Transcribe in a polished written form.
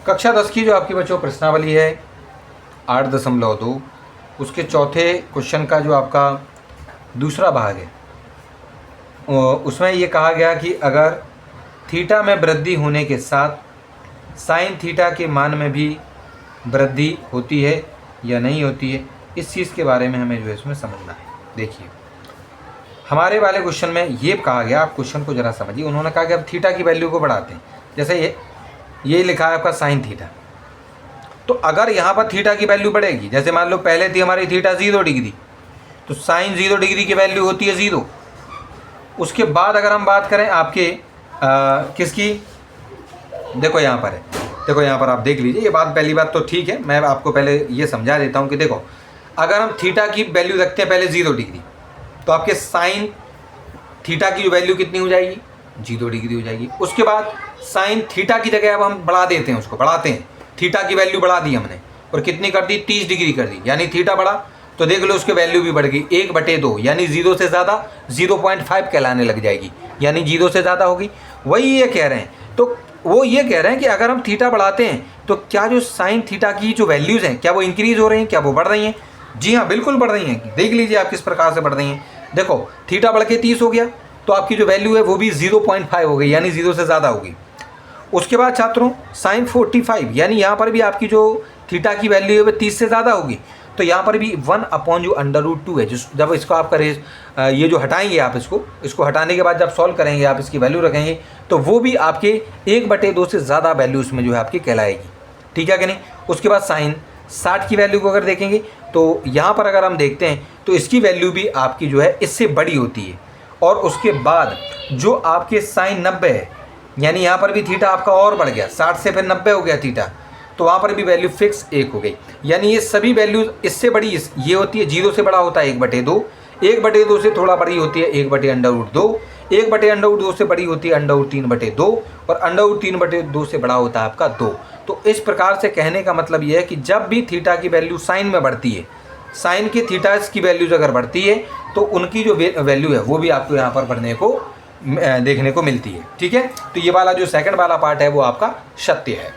कक्षा 10 की जो आपकी बच्चों प्रश्नावली है 8.2, उसके चौथे क्वेश्चन का जो आपका दूसरा भाग है उसमें ये कहा गया कि अगर थीटा में वृद्धि होने के साथ साइन थीटा के मान में भी वृद्धि होती है या नहीं होती है, इस चीज़ के बारे में हमें जो है इसमें समझना है। देखिए हमारे वाले क्वेश्चन में ये कहा गया, आप क्वेश्चन को ज़रा समझिए। उन्होंने कहा कि अब थीटा की वैल्यू को बढ़ाते हैं। जैसे ये लिखा है आपका साइन थीटा, तो अगर यहाँ पर थीटा की वैल्यू बढ़ेगी, जैसे मान लो पहले थी हमारी थीटा 0 डिग्री, तो साइन 0 डिग्री की वैल्यू होती है 0। उसके बाद अगर हम बात करें आपके किसकी, देखो यहाँ पर है, देखो यहाँ पर आप देख लीजिए। ये बात पहली बात तो ठीक है, मैं आपको पहले ये समझा देता हूँ कि देखो अगर हम थीटा की वैल्यू रखते हैं पहले 0 डिग्री, तो आपके साइन थीटा की जो वैल्यू कितनी हो जाएगी, 0 डिग्री हो जाएगी। उसके बाद साइन थीटा की जगह अब हम बढ़ा देते हैं, उसको बढ़ाते हैं, थीटा की वैल्यू बढ़ा दी हमने और कितनी कर दी, 30 डिग्री कर दी, यानी थीटा बढ़ा तो देख लो उसकी वैल्यू भी बढ़ गई 1/2, यानी 0 से ज़्यादा 0.5 कहलाने लग जाएगी, यानी 0 से ज़्यादा होगी। वही ये कह रहे हैं, तो वो ये कह रहे हैं कि अगर हम थीटा बढ़ाते हैं तो क्या जो साइन थीटा की जो वैल्यूज़ हैं क्या वो इंक्रीज़ हो रही हैं, क्या वो बढ़ रही हैं? जी हाँ, बिल्कुल बढ़ रही हैं। देख लीजिए आप किस प्रकार से बढ़ रही हैं। देखो थीटा बढ़ के 30 हो गया तो आपकी जो वैल्यू है वो भी 0.5 हो गई, यानी 0 से ज़्यादा होगी। उसके बाद छात्रों साइन 45, यानी यहाँ पर भी आपकी जो थीटा की वैल्यू है वो 30 से ज़्यादा होगी, तो यहाँ पर भी 1/√2 है। जब इसको आप करें ये जो हटाएंगे आप इसको हटाने के बाद जब सॉल्व करेंगे आप इसकी वैल्यू रखेंगे तो वो भी आपके 1/2 से ज़्यादा वैल्यू उसमें जो है आपकी कहलाएगी। ठीक है कि नहीं? उसके बाद साइन 60 की वैल्यू को अगर देखेंगे तो यहाँ पर अगर हम देखते हैं तो इसकी वैल्यू भी आपकी जो है इससे बड़ी होती है। और उसके बाद जो आपके साइन 90 है, यानी यहाँ पर भी थीटा आपका और बढ़ गया, 60 से फिर 90 हो गया थीटा, तो वहाँ पर भी वैल्यू फिक्स 1 हो गई। यानी ये सभी वैल्यूज इससे बड़ी ये होती है, 0 से बड़ा होता है 1/2, 1/2 से थोड़ा बड़ी होती है 1/√2, 1/√2 से बड़ी होती है √3/2 और √3/2 से बड़ा होता है आपका 2। तो इस प्रकार से कहने का मतलब ये है कि जब भी थीटा की वैल्यू साइन में बढ़ती है, साइन की थीटास की वैल्यूज अगर बढ़ती है तो उनकी जो वैल्यू है वो भी आपको यहाँ पर बढ़ने को देखने को मिलती है। ठीक है, तो ये वाला जो सेकंड वाला पार्ट है वो आपका सत्य है।